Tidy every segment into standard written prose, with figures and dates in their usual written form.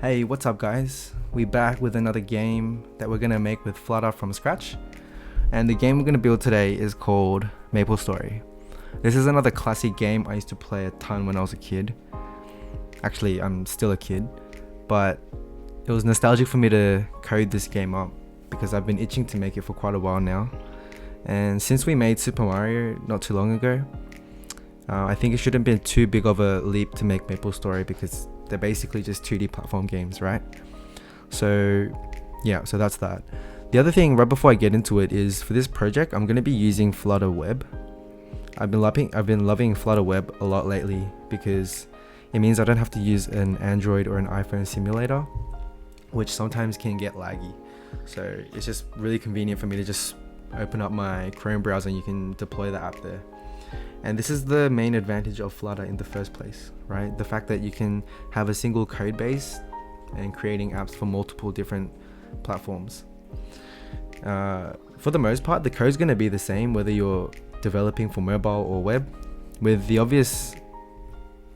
Hey, what's up guys? We're back with another game that we're gonna make with Flutter from scratch. And the game we're gonna build today is called Maplestory. This is another classic game I used to play a ton when I was a kid. Actually, I'm still a kid, but it was nostalgic for me to code this game up because I've been itching to make it for quite a while now. And since we made Super Mario not too long ago, I think it shouldn't be too big of a leap to make Maplestory because they're basically just 2D platform games, right? So yeah, so that's that. The other thing right before I get into it is for this project, I'm going to be using Flutter Web. I've been loving Flutter Web a lot lately because it means I don't have to use an Android or an iPhone simulator, which sometimes can get laggy. So it's just really convenient for me to just open up my Chrome browser and you can deploy the app there. And this is the main advantage of Flutter in the first place, right? The fact that you can have a single code base and creating apps for multiple different platforms. For the most part, the code's going to be the same whether you're developing for mobile or web, with the obvious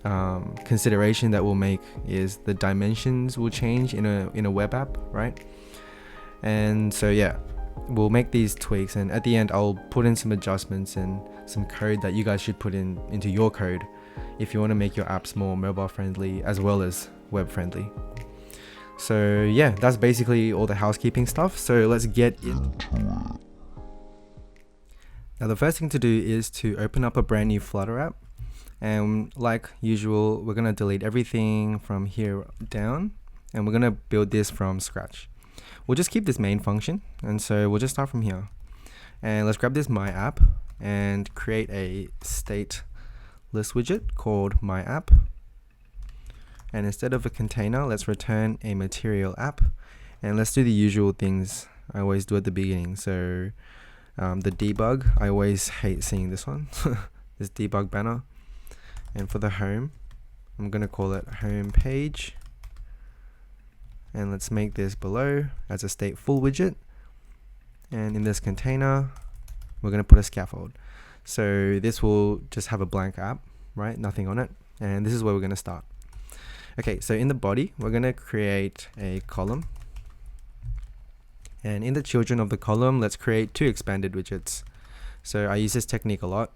consideration that we'll make is the dimensions will change in a web app, right? And so yeah, we'll make these tweaks, and at the end I'll put in some adjustments and some code that you guys should put into your code if you want to make your apps more mobile friendly as well as web friendly. So yeah, that's basically all the housekeeping stuff, so let's get into it. Now the first thing to do is to open up a brand new Flutter app, and like usual we're going to delete everything from here down and we're going to build this from scratch. We'll just keep this main function, and so we'll just start from here. And let's grab this my app and create a stateless widget called my app. And instead of a container, let's return a material app. And let's do the usual things I always do at the beginning. So the debug, I always hate seeing this one, this debug banner. And for the home, I'm going to call it home page. And let's make this below as a stateful widget. And in this container, we're going to put a scaffold. So this will just have a blank app, right? Nothing on it. And this is where we're going to start. Okay, so in the body, we're going to create a column. And in the children of the column, let's create two expanded widgets. So I use this technique a lot.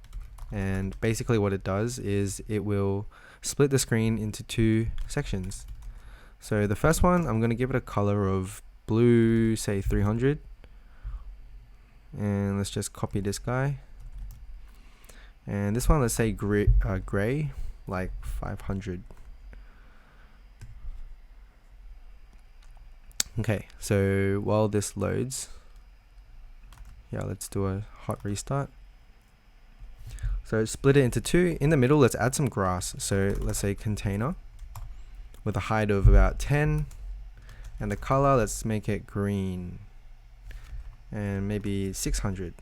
And basically what it does is it will split the screen into two sections. So the first one, I'm going to give it a color of blue, say 300. And let's just copy this guy. And this one, let's say gray, like 500. Okay, so while this loads, yeah, let's do a hot restart. So split it into two. In the middle, let's add some grass. So let's say container with a height of about 10, and the color, let's make it green, and maybe 600.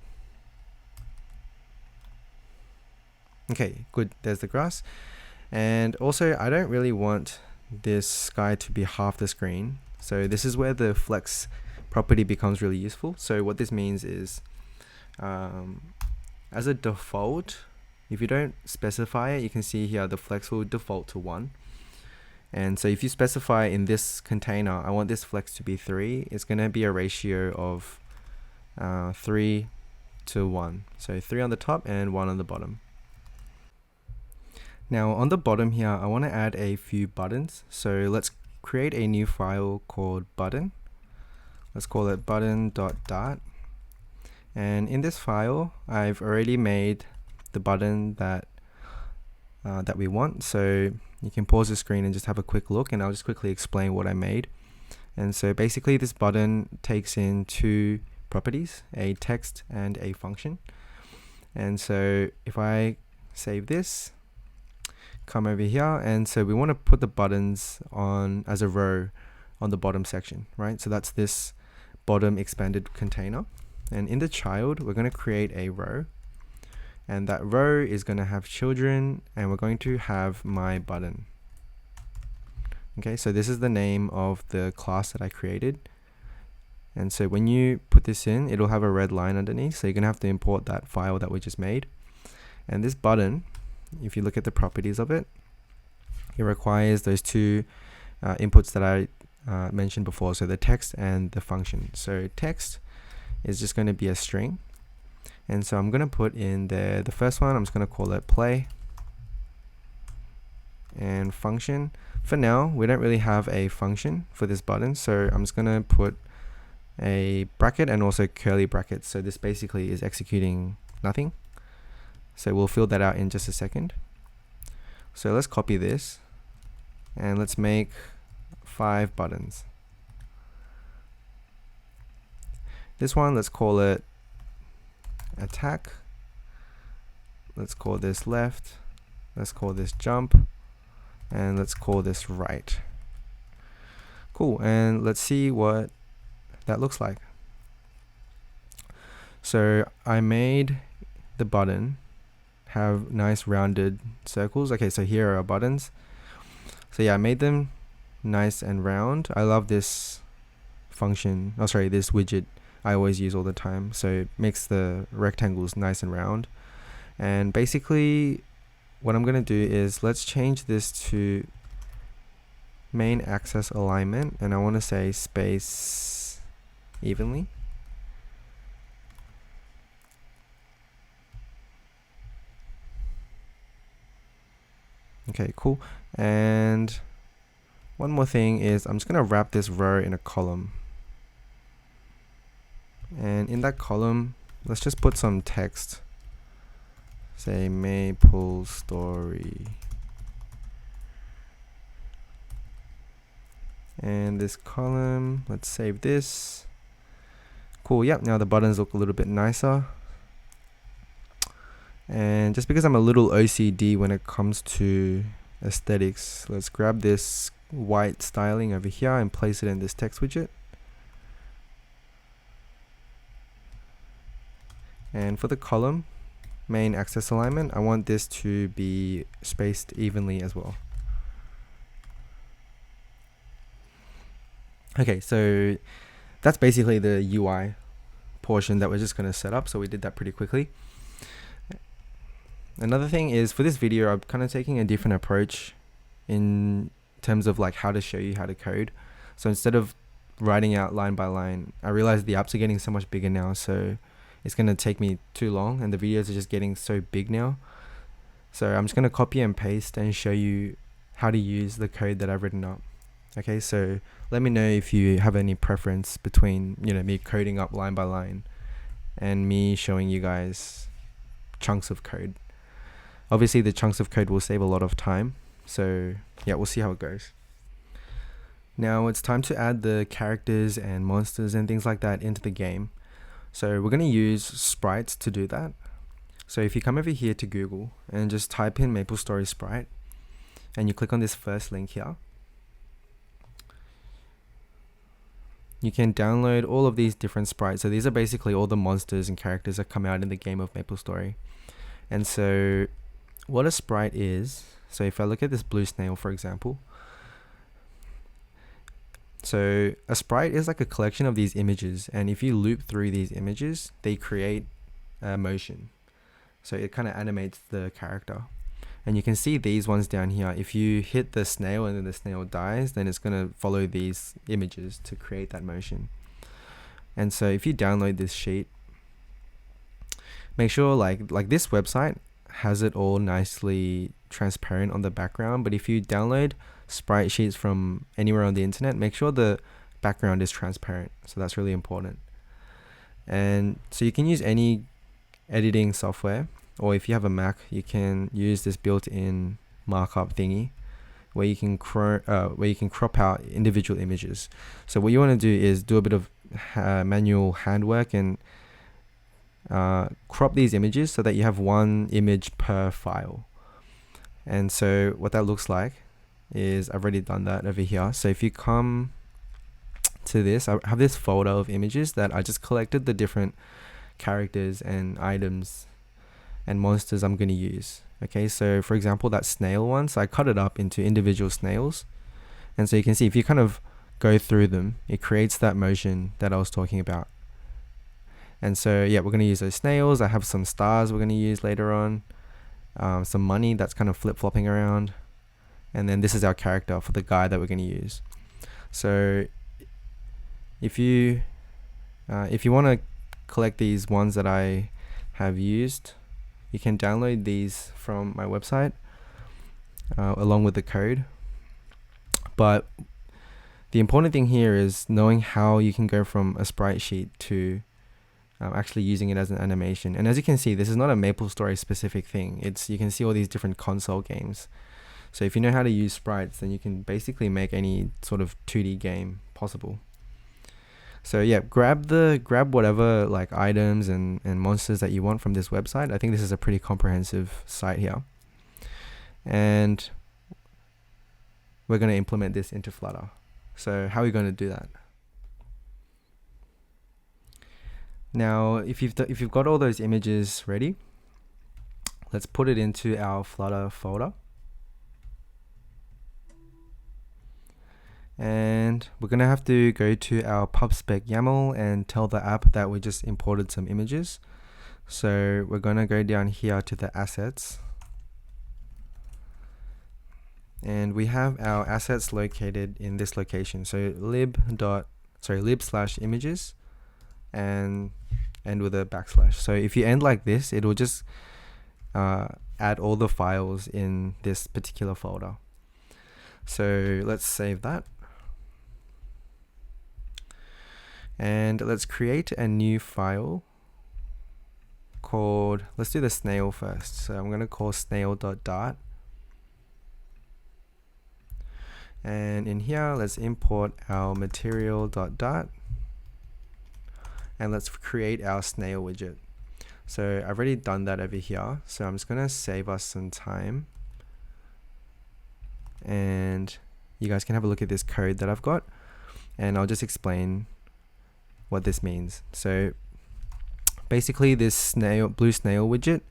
Okay, good, there's the grass. And also I don't really want this sky to be half the screen, so this is where the flex property becomes really useful. So what this means is as a default, if you don't specify it, you can see here the flex will default to 1. And so if you specify in this container, I want this flex to be 3, it's going to be a ratio of 3 to 1. So 3 on the top and 1 on the bottom. Now on the bottom here, I want to add a few buttons. So let's create a new file called button. Let's call it button.dart. And in this file, I've already made the button that we want. So you can pause the screen and just have a quick look, and I'll just quickly explain what I made. And so basically this button takes in two properties, a text and a function. And so if I save this, come over here, and so we want to put the buttons on as a row on the bottom section, right? So that's this bottom expanded container. And in the child, we're going to create a row. And that row is going to have children, and we're going to have my button. Okay, so this is the name of the class that I created. And so when you put this in, it'll have a red line underneath. So you're going to have to import that file that we just made. And this button, if you look at the properties of it, it requires those two inputs that I mentioned before, so the text and the function. So text is just going to be a string, and so I'm going to put in there the first one. I'm just going to call it play, and function. For now, we don't really have a function for this button, so I'm just going to put a bracket and also curly brackets. So this basically is executing nothing. So we'll fill that out in just a second. So let's copy this and let's make 5 buttons. This one, let's call it attack. Let's call this left. Let's call this jump. And let's call this right. Cool, and let's see what that looks like. So I made the button have nice rounded circles. Okay, so here are our buttons. So yeah, I made them nice and round. I love this function, this widget I always use all the time. So it makes the rectangles nice and round. And basically what I'm going to do is let's change this to main axis alignment, and I want to say space evenly. Okay, cool. And one more thing is I'm just going to wrap this row in a column. And in that column, let's just put some text. Say Maplestory. And this column, let's save this. Cool, yep, now the buttons look a little bit nicer. And just because I'm a little OCD when it comes to aesthetics, let's grab this white styling over here and place it in this text widget. And for the column, main axis alignment, I want this to be spaced evenly as well. Okay, so that's basically the UI portion that we're just going to set up. So we did that pretty quickly. Another thing is, for this video, I'm kind of taking a different approach in terms of like how to show you how to code. So instead of writing out line by line, I realized the apps are getting so much bigger now, so it's going to take me too long, and the videos are just getting so big now. So I'm just going to copy and paste and show you how to use the code that I've written up. Okay, so let me know if you have any preference between, me coding up line by line and me showing you guys chunks of code. Obviously the chunks of code will save a lot of time, so yeah, we'll see how it goes. Now it's time to add the characters and monsters and things like that into the game. So we're going to use sprites to do that. So if you come over here to Google and just type in Maplestory sprite, and you click on this first link here, you can download all of these different sprites. So these are basically all the monsters and characters that come out in the game of Maplestory. And so what a sprite is, so if I look at this blue snail, for example, so a sprite is like a collection of these images, and if you loop through these images, they create motion. So it kind of animates the character. And you can see these ones down here. If you hit the snail and then the snail dies, then it's going to follow these images to create that motion. And so if you download this sheet, make sure like this website has it all nicely transparent on the background, but if you download sprite sheets from anywhere on the internet, make sure the background is transparent. So that's really important. And so you can use any editing software, or if you have a Mac, you can use this built-in markup thingy where you can crop out individual images. So what you want to do is do a bit of manual handwork and crop these images so that you have one image per file. And so what that looks like is, I've already done that over here. So if you come to this, I have this folder of images that I just collected the different characters and items and monsters I'm going to use. Okay, so for example, that snail one, so I cut it up into individual snails, and so you can see if you kind of go through them, it creates that motion that I was talking about. And so yeah, we're going to use those snails. I have some stars we're going to use later on, some money that's kind of flip-flopping around, and then this is our character for the guy that we're going to use. So if you want to collect these ones that I have used, you can download these from my website along with the code. But the important thing here is knowing how you can go from a sprite sheet to actually using it as an animation. And as you can see, this is not a Maplestory specific thing. You can see all these different console games. So if you know how to use sprites, then you can basically make any sort of 2D game possible. So yeah, grab whatever like items and monsters that you want from this website. I think this is a pretty comprehensive site here. And we're going to implement this into Flutter. So how are we going to do that? Now, if you've got all those images ready, let's put it into our Flutter folder. And we're going to have to go to our pubspec YAML and tell the app that we just imported some images. So we're going to go down here to the assets. And we have our assets located in this location. So lib/images and end with a backslash. So if you end like this, it will just add all the files in this particular folder. So let's save that. And let's create a new file called, let's do the snail first. So I'm going to call snail.dart. And in here, let's import our material.dart. And let's create our snail widget. So I've already done that over here. So I'm just going to save us some time. And you guys can have a look at this code that I've got. And I'll just explain what this means. So basically this blue snail widget,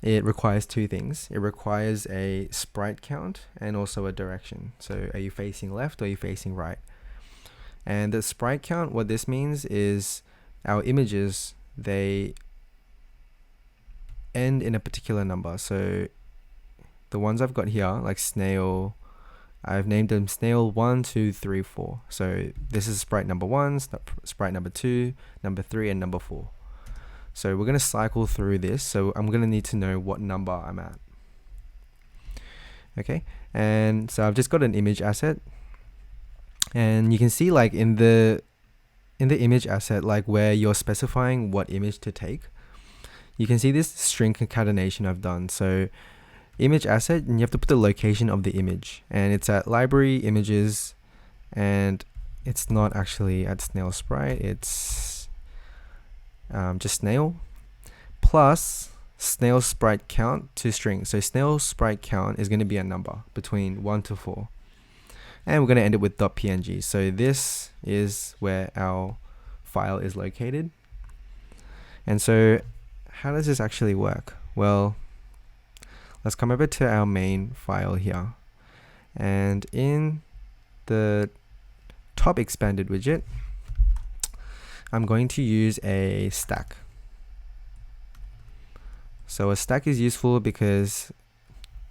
it requires two things. It requires a sprite count and also a direction. So are you facing left or are you facing right? And the sprite count, what this means is our images, they end in a particular number. So the ones I've got here, like snail, I've named them snail 1, 2, 3, 4. So this is sprite number 1, sprite number 2, number 3, and number 4. So we're going to cycle through this. So I'm going to need to know what number I'm at. Okay, and so I've just got an image asset. And you can see like in the image asset, like where you're specifying what image to take, you can see this string concatenation I've done. So image asset, and you have to put the location of the image, and it's at library images, and it's not actually at snail sprite, it's just snail plus snail sprite count to string. So snail sprite count is going to be a number between 1 to 4, and we're going to end it with .png. So this is where our file is located. And so how does this actually work? Well, let's come over to our main file here, and in the top expanded widget, I'm going to use a stack. So a stack is useful because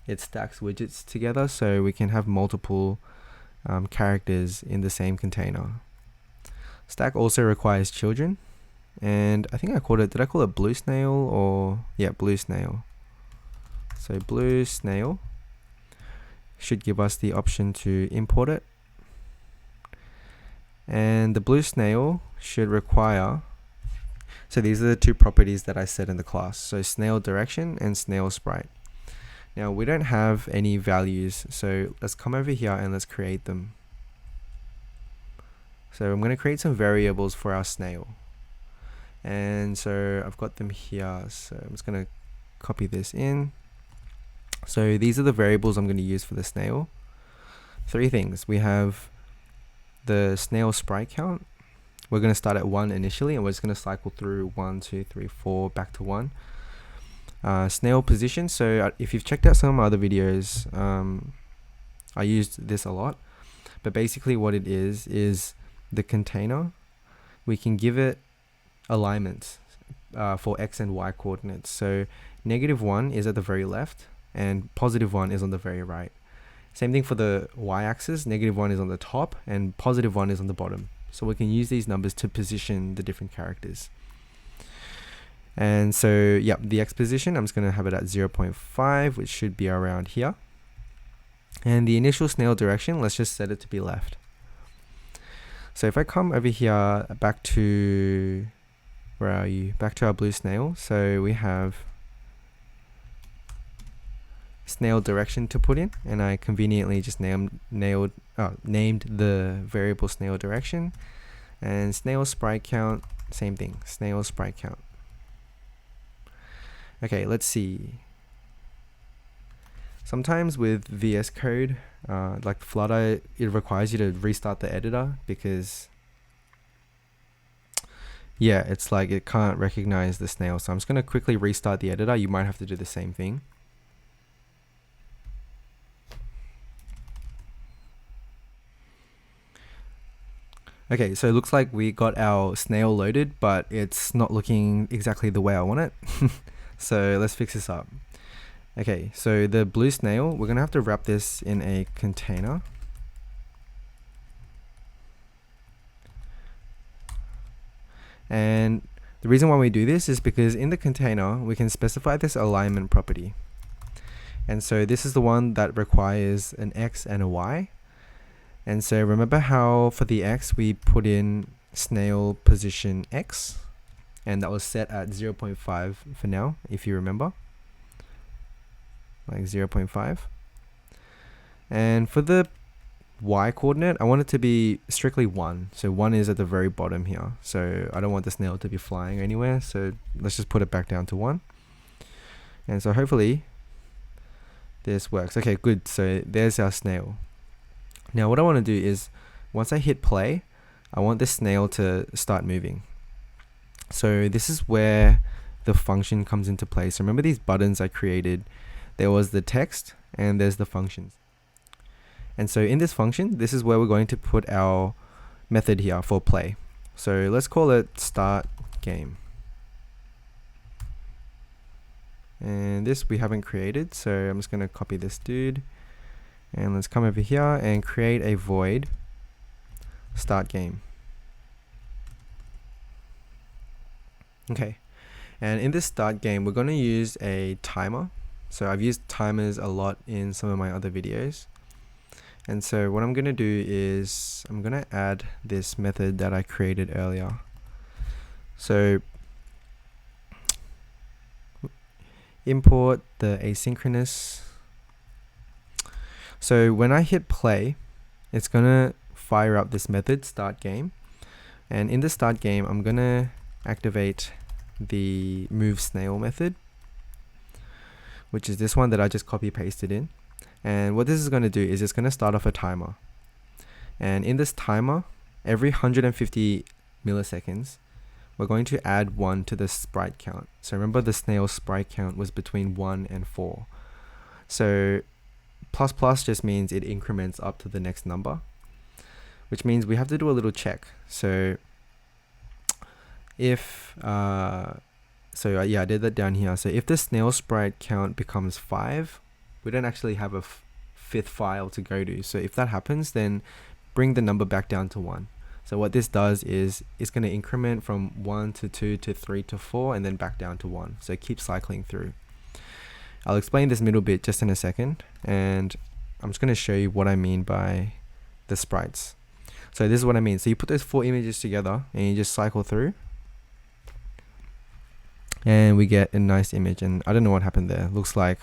it stacks widgets together, so we can have multiple characters in the same container. Stack also requires children, and I think did I call it blue snail or, yeah, blue snail. So blue snail should give us the option to import it. And the blue snail should require, so these are the two properties that I set in the class. So snail direction and snail sprite. Now we don't have any values, so let's come over here and let's create them. So I'm going to create some variables for our snail. And so I've got them here. So I'm just going to copy this in. So these are the variables I'm going to use for the snail. Three things. We have the snail sprite count. We're going to start at 1 initially, and we're just going to cycle through 1, 2, 3, 4, back to 1. Snail position. So if you've checked out some of my other videos, I used this a lot. But basically what it is the container. We can give it alignments for X and Y coordinates. So -1 is at the very left, and +1 is on the very right. Same thing for the y-axis, -1 is on the top and +1 is on the bottom. So we can use these numbers to position the different characters. And so, yeah, the x position, I'm just going to have it at 0.5, which should be around here. And the initial snail direction, let's just set it to be left. So if I come over here back to, where are you? Back to our blue snail. So we have snail direction to put in, and I conveniently just named the variable snail direction. And snail sprite count, same thing, snail sprite count. Okay, let's see. Sometimes with VS Code, like Flutter, it requires you to restart the editor because, yeah, it's like it can't recognize the snail. So I'm just going to quickly restart the editor. You might have to do the same thing. Okay, so it looks like we got our snail loaded, but it's not looking exactly the way I want it. So let's fix this up. Okay, so the blue snail, we're gonna have to wrap this in a container. And the reason why we do this is because in the container, we can specify this alignment property. And so this is the one that requires an X and a Y. And so remember how for the X, we put in snail position X, and that was set at 0.5 for now, if you remember. Like 0.5. And for the Y coordinate, I want it to be strictly 1. So 1 is at the very bottom here. So I don't want the snail to be flying anywhere. So let's just put it back down to 1. And so hopefully this works. Okay, good. So there's our snail. Now what I want to do is, once I hit play, I want the snail to start moving. So this is where the function comes into play. So remember these buttons I created, there was the text and there's the functions. And so in this function, this is where we're going to put our method here for play. So let's call it start game. And this we haven't created, so I'm just going to copy this dude. And let's come over here and create a void start game. Okay, and in this start game, we're going to use a timer. So I've used timers a lot in some of my other videos. And so what I'm going to do is I'm going to add this method that I created earlier. So import the asynchronous. So when I hit play, it's going to fire up this method start game. And in the start game, I'm going to activate the move snail method, which is this one that I just copy pasted in. And what this is going to do is it's going to start off a timer. And in this timer, every 150 milliseconds, we're going to add 1 to the sprite count. So remember the snail sprite count was between 1 and 4. So ++ just means it increments up to the next number, which means we have to do a little check. So if, yeah, I did that down here. So if the snail sprite count becomes 5, we don't actually have a fifth file to go to. So if that happens, then bring the number back down to 1. So what this does is it's going to increment from 1 to 2 to 3 to 4 and then back down to 1. So keep cycling through. I'll explain this middle bit just in a second, and I'm just going to show you what I mean by the sprites. So this is what I mean. So you put those 4 images together and you just cycle through, and we get a nice image. And I don't know what happened there. Looks like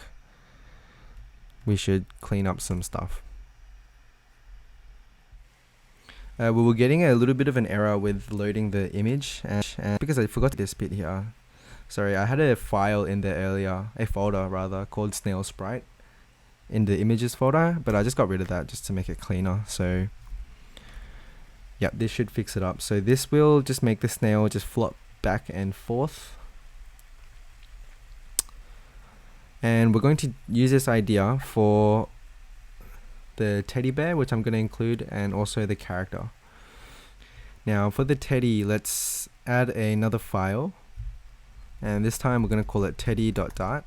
we should clean up some stuff. We were getting a little bit of an error with loading the image, and because I forgot this bit here. Sorry, I had a file in there earlier, a folder rather, called Snail Sprite in the images folder, but I just got rid of that just to make it cleaner. So yeah, this should fix it up. So this will just make the snail just flop back and forth. And we're going to use this idea for the teddy bear, which I'm going to include, and also the character. Now for the teddy, let's add another file. And this time we're going to call it teddy.dart.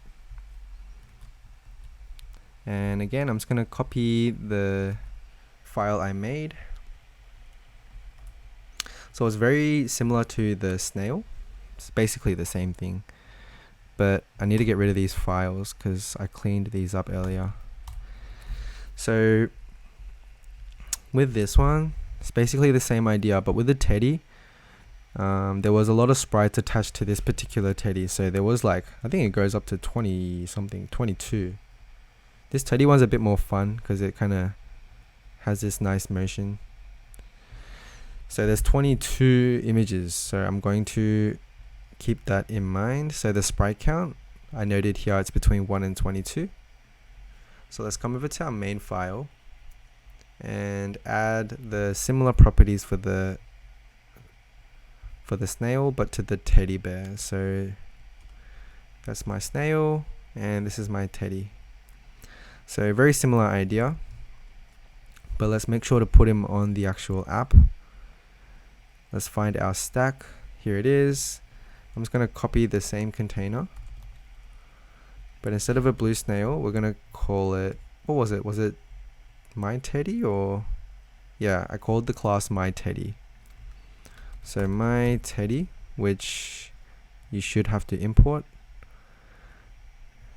And again, I'm just gonna copy the file I made. So it's very similar to the Snail. It's basically the same thing, but I need to get rid of these files because I cleaned these up earlier. So with this one, it's basically the same idea, but with the teddy, there was a lot of sprites attached to this particular teddy. So there was like, I think it goes up to 20 something, 22. This teddy one's a bit more fun because it kind of has this nice motion. So there's 22 images, so I'm going to keep that in mind. So the sprite count, I noted here it's between 1 and 22. So let's come over to our main file and add the similar properties for the snail, but to the teddy bear. So that's my snail and this is my teddy. So very similar idea, but let's make sure to put him on the actual app. Let's find our stack. Here it is. I'm just going to copy the same container, but instead of a blue snail, we're going to call it, what was it? Was it my teddy? Or yeah, I called the class my teddy. So my teddy, which you should have to import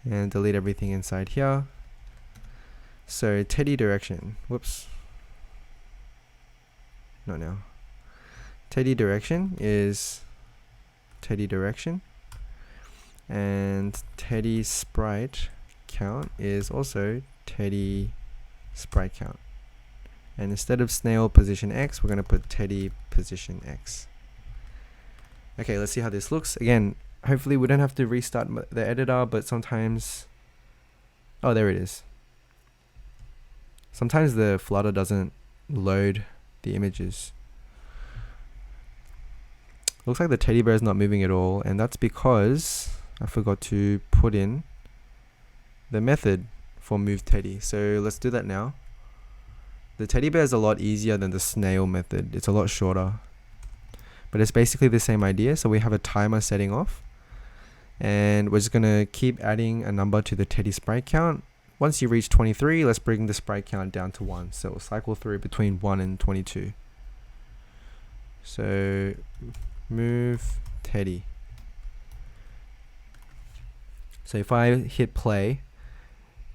and delete everything inside here. So teddy direction, whoops, not now. Teddy direction is teddy direction, and teddy sprite count is also teddy sprite count. And instead of snail position X, we're going to put teddy position X. Okay, let's see how this looks. Again, hopefully we don't have to restart the editor, but sometimes, oh, there it is. Sometimes the Flutter doesn't load the images. Looks like the teddy bear is not moving at all, and that's because I forgot to put in the method for move teddy. So let's do that now. The teddy bear is a lot easier than the snail method. It's a lot shorter, but it's basically the same idea. So we have a timer setting off, and we're just gonna keep adding a number to the teddy sprite count. Once you reach 23, let's bring the sprite count down to 1. So we'll cycle through between 1 and 22. So move teddy. So if I hit play,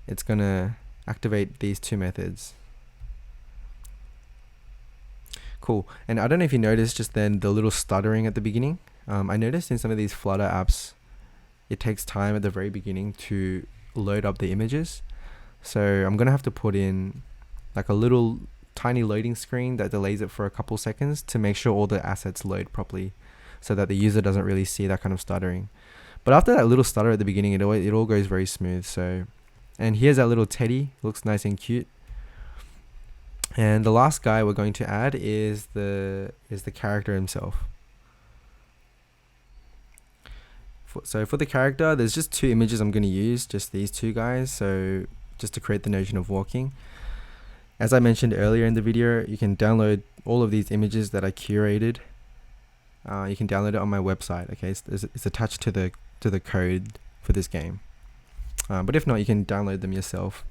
it's gonna activate these two methods. Cool. And I don't know if you noticed just then the little stuttering at the beginning. I noticed in some of these Flutter apps, it takes time at the very beginning to load up the images. So I'm gonna have to put in like a little tiny loading screen that delays it for a couple seconds to make sure all the assets load properly, so that the user doesn't really see that kind of stuttering. But after that little stutter at the beginning, it all goes very smooth. So, and here's our little teddy, looks nice and cute. And the last guy we're going to add is the character himself. So for the character, there's just two images I'm going to use, just these two guys. So just to create the notion of walking. As I mentioned earlier in the video, you can download all of these images that I curated. You can download it on my website. Okay, it's attached to the code for this game. But if not, you can download them yourself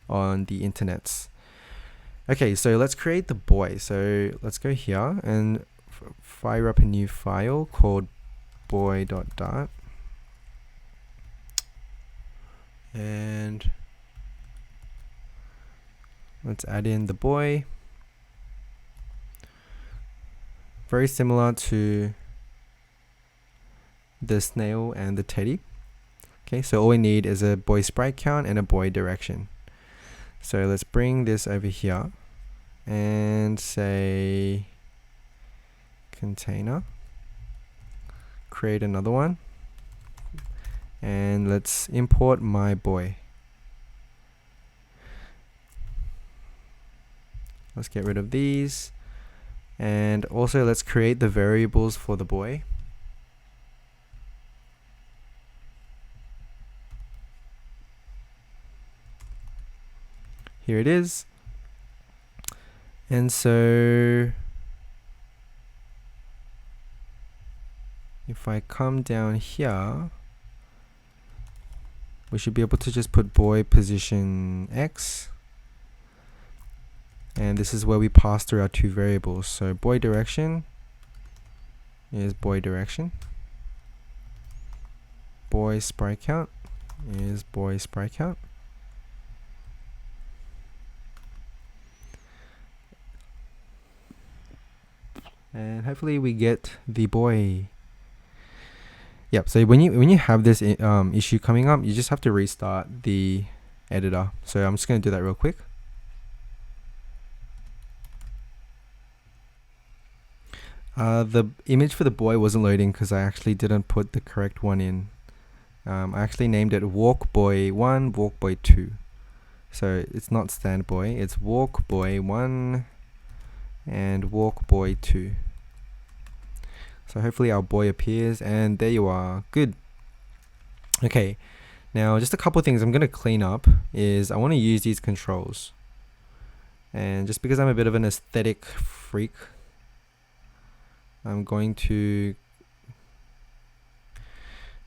on the internets. Okay, so let's create the boy. So let's go here and fire up a new file called boy.dart. And let's add in the boy. Very similar to the snail and the teddy. Okay, so all we need is a boy sprite count and a boy direction. So let's bring this over here and say container, create another one, and let's import my boy. Let's get rid of these, and also let's create the variables for the boy. Here it is. And so if I come down here, we should be able to just put boy position X, and this is where we pass through our two variables. So boy direction is boy direction, boy sprite count is boy sprite count, and hopefully we get the boy. Yep, so when you have this issue coming up, you just have to restart the editor. So I'm just going to do that real quick. The image for the boy wasn't loading because I actually didn't put the correct one in. I actually named it walk boy 1, walk boy 2. So it's not stand boy, it's walk boy 1 and walk boy 2. So hopefully our boy appears, and there you are. Good. Okay, now just a couple of things I'm going to clean up is I want to use these controls. And just because I'm a bit of an aesthetic freak, I'm going to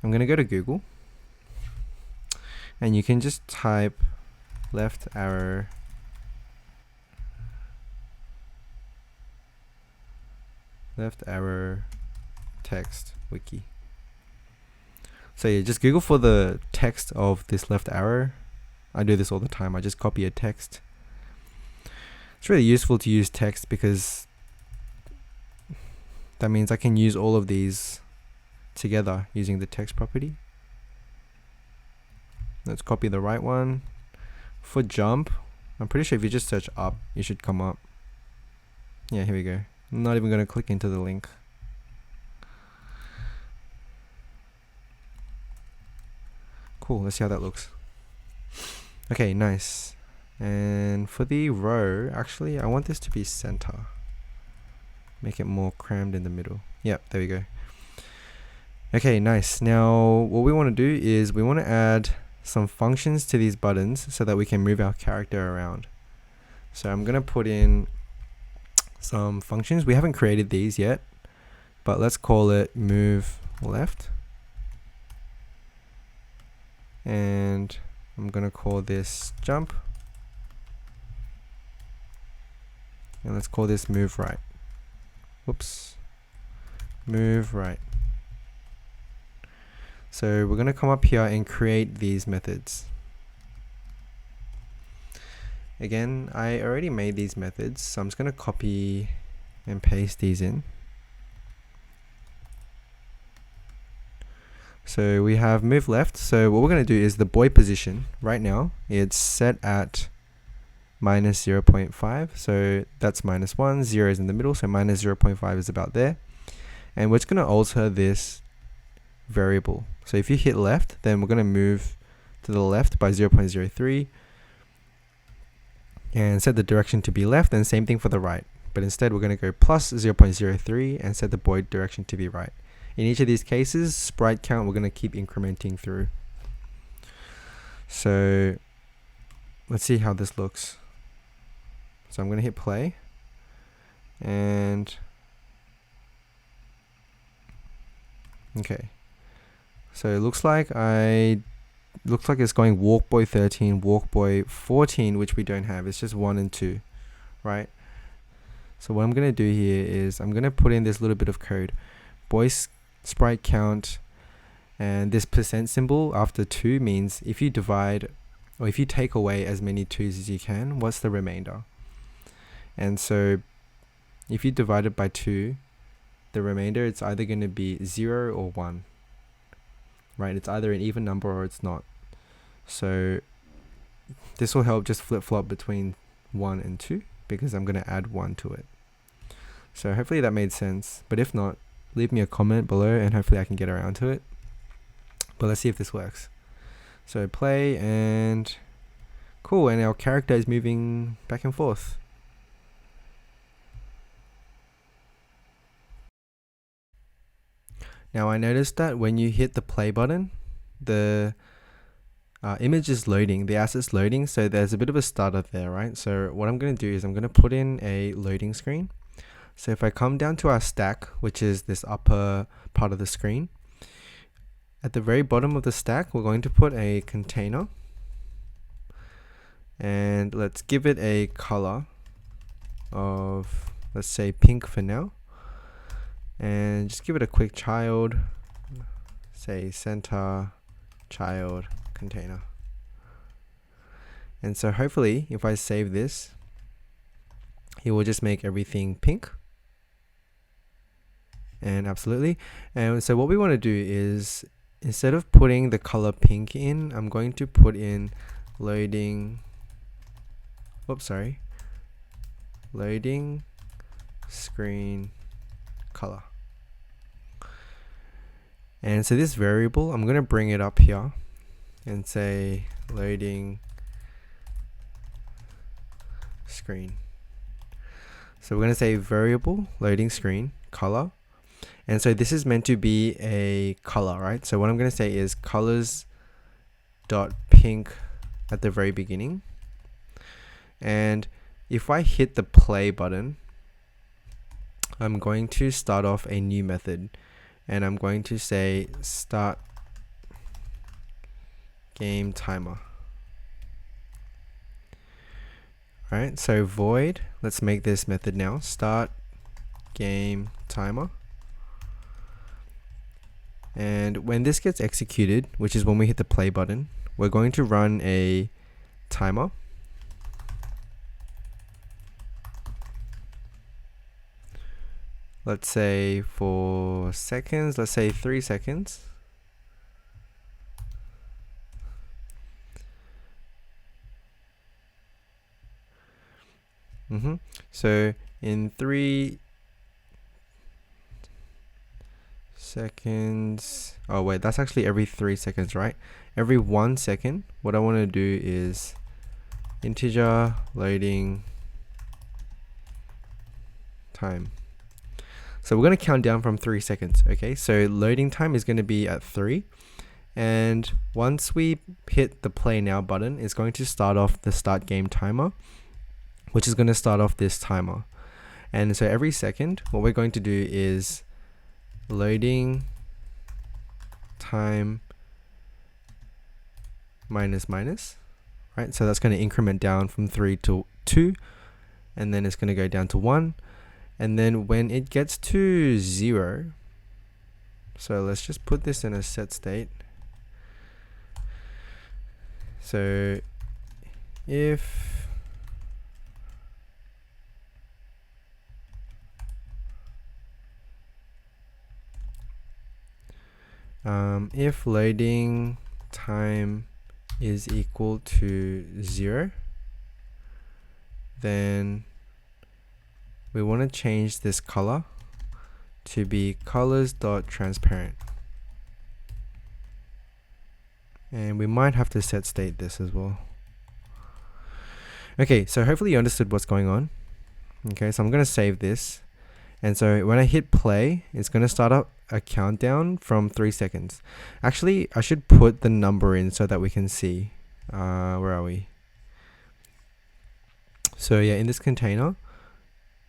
go to Google, and you can just type left arrow text wiki. So yeah, just Google for the text of this left arrow. I do this all the time. I just copy a text. It's really useful to use text because that means I can use all of these together using the text property. Let's copy the right one. For jump, I'm pretty sure if you just search up, you should come up. Yeah, here we go. I'm not even going to click into the link. Cool, let's see how that looks. Okay, nice. And for the row, actually, I want this to be center. Make it more crammed in the middle. Yep, there we go. Okay, nice. Now, what we want to do is we want to add some functions to these buttons so that we can move our character around. So I'm going to put in some functions. We haven't created these yet, but let's call it move left. And I'm going to call this jump. And let's call this move right. Whoops. Move right. So we're going to come up here and create these methods. Again, I already made these methods, so I'm just going to copy and paste these in. So we have move left. So what we're going to do is the boy position right now, it's set at minus 0.5. So that's minus 1, 0 is in the middle, so minus 0.5 is about there. And we're just going to alter this variable. So if you hit left, then we're going to move to the left by 0.03 and set the direction to be left, and same thing for the right. But instead we're going to go plus 0.03 and set the boy direction to be right. In each of these cases, sprite count we're going to keep incrementing through. So let's see how this looks. So I'm going to hit play, and okay. So it looks like it's going walk boy 13, walk boy 14, which we don't have. It's just 1 and 2, right? So what I'm going to do here is I'm going to put in this little bit of code. Boy sprite count, and this percent symbol after 2 means if you divide or if you take away as many 2s as you can, what's the remainder? And so if you divide it by 2, the remainder, it's either going to be 0 or 1, right? It's either an even number or it's not. So this will help just flip-flop between 1 and 2 because I'm going to add 1 to it. So hopefully that made sense, but if not, leave me a comment below and hopefully I can get around to it. But let's see if this works. So play, and cool, and our character is moving back and forth. Now I noticed that when you hit the play button, the image is loading, the asset's loading, so there's a bit of a stutter there, right? So what I'm going to do is I'm going to put in a loading screen. So if I come down to our stack, which is this upper part of the screen, at the very bottom of the stack, we're going to put a container. And let's give it a color of, let's say, pink for now. And just give it a quick child, say center child container. And so hopefully if I save this, it will just make everything pink. And absolutely. And so what we want to do is, instead of putting the color pink in, I'm going to put in loading screen color. And so this variable, I'm going to bring it up here and say loading screen. So we're going to say variable loading screen color. And so this is meant to be a color, right? So what I'm going to say is colors dot pink at the very beginning. And if I hit the play button, I'm going to start off a new method, and I'm going to say start game timer. Alright, so void, let's make this method now, start game timer. And when this gets executed, which is when we hit the play button, we're going to run a timer. Let's say for seconds, let's say 3 seconds. So in 3 seconds, oh wait, that's actually every 3 seconds, right? Every 1 second, what I want to do is integer loading time. So we're going to count down from 3 seconds. Okay, so loading time is going to be at 3. And once we hit the play now button, it's going to start off the start game timer, which is going to start off this timer. And so every second, what we're going to do is loading time minus minus, right? So that's going to increment down from 3 to 2, and then it's going to go down to 1. And then when it gets to 0, so let's just put this in a set state. So if loading time is equal to 0, then we want to change this color to be colors.transparent. And we might have to set state this as well. Okay, so hopefully you understood what's going on. Okay, so I'm going to save this. And so when I hit play, it's going to start up a countdown from 3 seconds. Actually, I should put the number in so that we can see. Where are we? So yeah, in this container,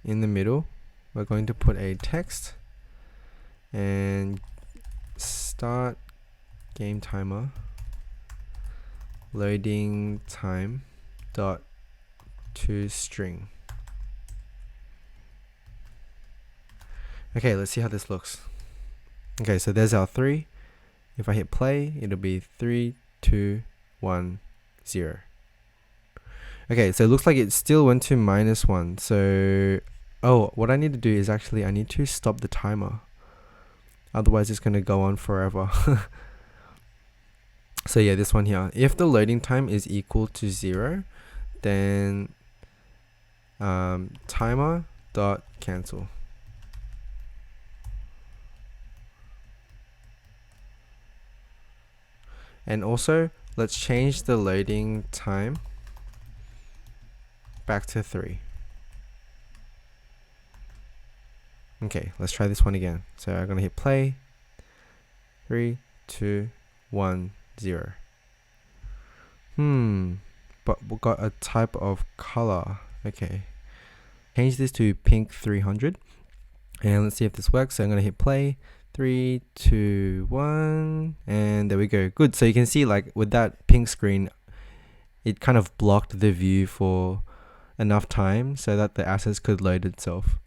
in the middle, we're going to put a text and start game timer loading time dot to string. Okay, let's see how this looks. Okay, so there's our 3. If I hit play, it'll be 3, 2, 1, 0. Okay, so it looks like it still went to -1. So, oh, what I need to do is actually I need to stop the timer. Otherwise, it's going to go on forever. So yeah, this one here. If the loading time is equal to 0, then timer dot cancel. And also, let's change the loading time back to 3. Okay, let's try this one again. So I'm going to hit play. 3, 2, 1, 0. But we got a type of color. Okay. Change this to pink 300. And let's see if this works. So I'm going to hit play. 3, 2, 1, and there we go. Good. So you can see, like, with that pink screen, it kind of blocked the view for enough time so that the assets could load itself.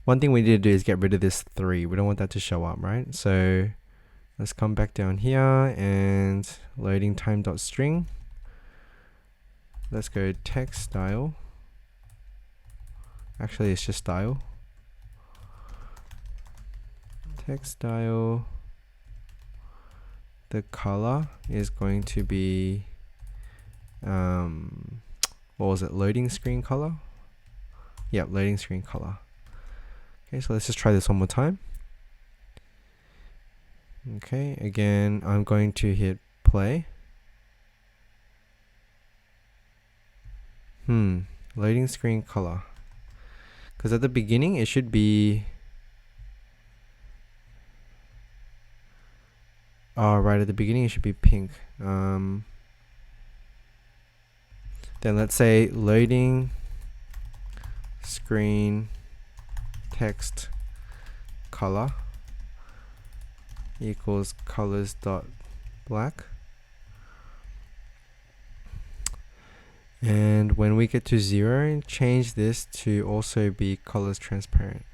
One thing we need to do is get rid of this 3. We don't want that to show up, right? So let's come back down here and loading time.string. Let's go text style. Actually, it's just style. Text style. The color is going to be what was it? Loading screen color? Yeah, loading screen color. Okay, so let's just try this one more time. Okay, again, I'm going to hit play. Loading screen color. Because at the beginning it should be right at the beginning it should be pink. Then let's say loading screen text color equals colors.black. And when we get to 0, change this to also be colors transparent.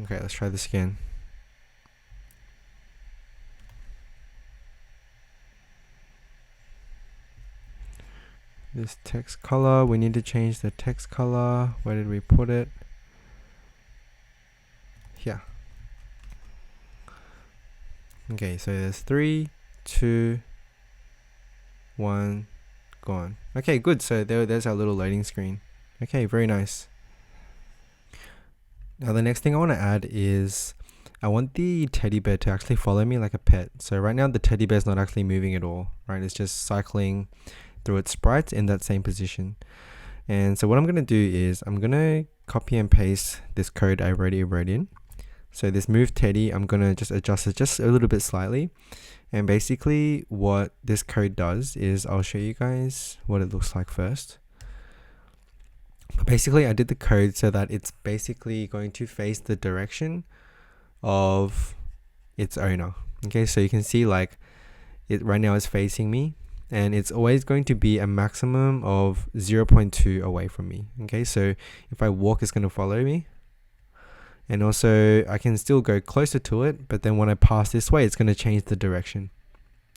Okay, let's try this again. This text color, we need to change the text color. Where did we put it? Here. Okay, so there's 3, 2, 1, gone. Okay, good. So there's our little loading screen. Okay, very nice. Now the next thing I want to add is I want the teddy bear to actually follow me like a pet. So right now the teddy bear is not actually moving at all, right? It's just cycling through its sprites in that same position. And so what I'm going to do is I'm going to copy and paste this code I already wrote in. So this move teddy, I'm going to just adjust it just a little bit slightly. And basically what this code does is I'll show you guys what it looks like first. But basically I did the code so that it's basically going to face the direction of its owner. Okay, so you can see like it right now is facing me, and it's always going to be a maximum of 0.2 away from me. Okay, so if I walk, it's going to follow me. And also I can still go closer to it, but then when I pass this way, it's going to change the direction.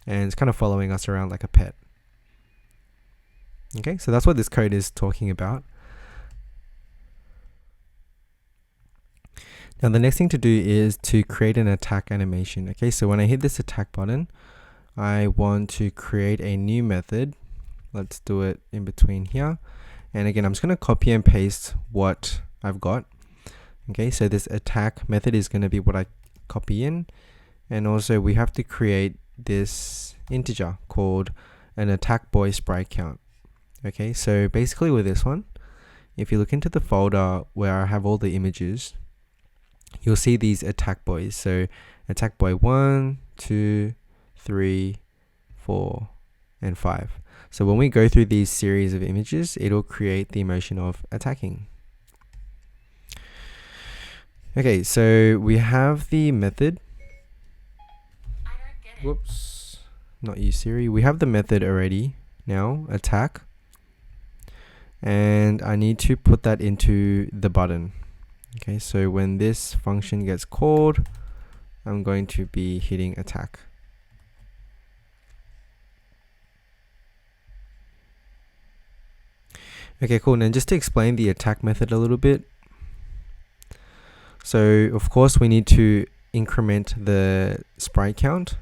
And it's kind of following us around like a pet. Okay, so that's what this code is talking about. Now the next thing to do is to create an attack animation. Okay, so when I hit this attack button, I want to create a new method. Let's do it in between here. And again, I'm just going to copy and paste what I've got. Okay, so this attack method is going to be what I copy in. And also we have to create this integer called an attack boy sprite count. Okay, so basically with this one, if you look into the folder where I have all the images, you'll see these attack boys. So attack boy 1, 2, 3, 4, and 5. So when we go through these series of images, it'll create the emotion of attacking. Okay, so we have the method. Whoops, not you, Siri. We have the method already now, attack. And I need to put that into the button. Okay, so when this function gets called, I'm going to be hitting attack. Okay, cool. Now just to explain the attack method a little bit. So of course we need to increment the sprite count.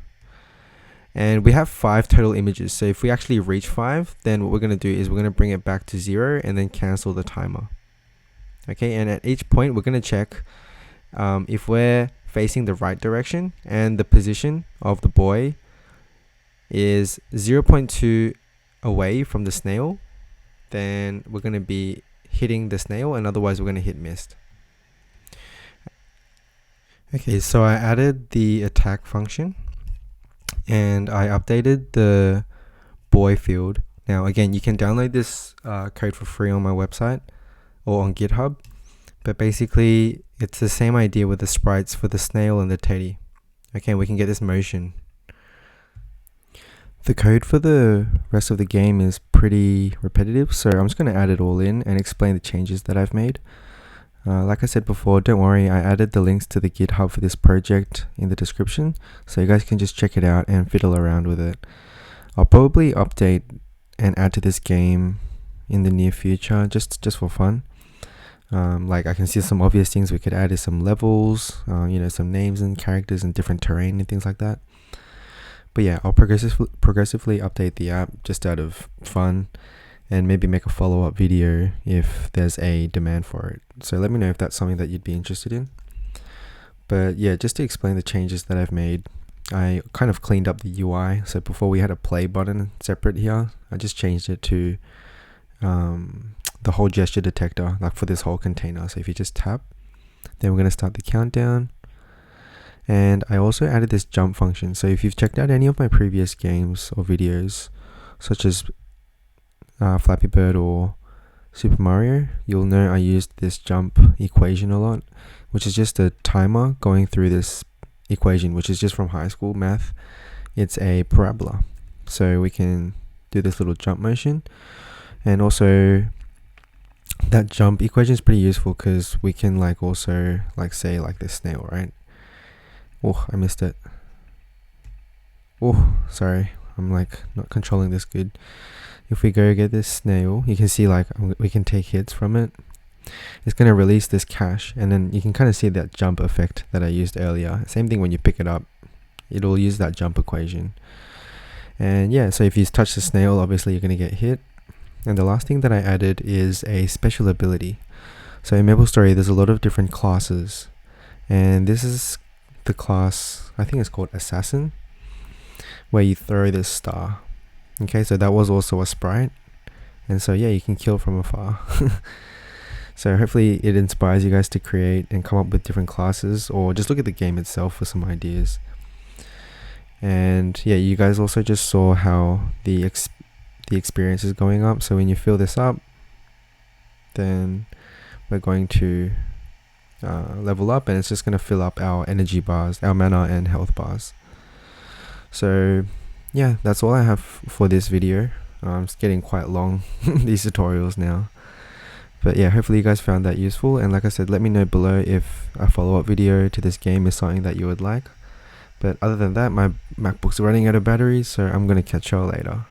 And we have 5 total images. So if we actually reach 5, then what we're going to do is we're going to bring it back to 0 and then cancel the timer. Okay, and at each point we're going to check if we're facing the right direction and the position of the boy is 0.2 away from the snail, then we're going to be hitting the snail, and otherwise we're going to hit missed. Okay, so I added the attack function and I updated the boy field. Now again, you can download this code for free on my website or on GitHub. But basically, it's the same idea with the sprites for the snail and the teddy. Okay, we can get this motion. The code for the rest of the game is pretty repetitive, so I'm just going to add it all in and explain the changes that I've made. Like I said before, don't worry, I added the links to the GitHub for this project in the description, so you guys can just check it out and fiddle around with it. I'll probably update and add to this game in the near future, just for fun. Like I can see some obvious things we could add is some levels, some names and characters and different terrain and things like that. But yeah, I'll progressively update the app just out of fun, and maybe make a follow-up video if there's a demand for it. So let me know if that's something that you'd be interested in. But yeah, just to explain the changes that I've made, I kind of cleaned up the UI. So before we had a play button separate here, I just changed it to the whole gesture detector, like for this whole container. So if you just tap, then we're going to start the countdown. And I also added this jump function. So if you've checked out any of my previous games or videos, such as Flappy Bird or Super Mario, you'll know I used this jump equation a lot, which is just a timer going through this equation, which is just from high school math. It's a parabola, so we can do this little jump motion. And also that jump equation is pretty useful because we can also say this snail, right? Oh, I missed it. Oh, sorry, I'm not controlling this good. If we go get this snail, you can see we can take hits from it. It's going to release this cache, and then you can kind of see that jump effect that I used earlier. Same thing when you pick it up, it'll use that jump equation. And yeah, so if you touch the snail, obviously you're going to get hit. And the last thing that I added is a special ability. So in Maplestory, there's a lot of different classes, and this is the class, I think it's called Assassin, where you throw this star. Okay, so that was also a sprite, and so yeah, you can kill from afar. So hopefully it inspires you guys to create and come up with different classes, or just look at the game itself for some ideas. And yeah, you guys also just saw how the experience is going up. So when you fill this up, then we're going to level up, and it's just going to fill up our energy bars, our mana and health bars. So yeah, that's all I have for this video. It's getting quite long, these tutorials now. But yeah, hopefully you guys found that useful, and like I said, let me know below if a follow-up video to this game is something that you would like. But other than that, my MacBook's running out of battery, so I'm going to catch y'all later.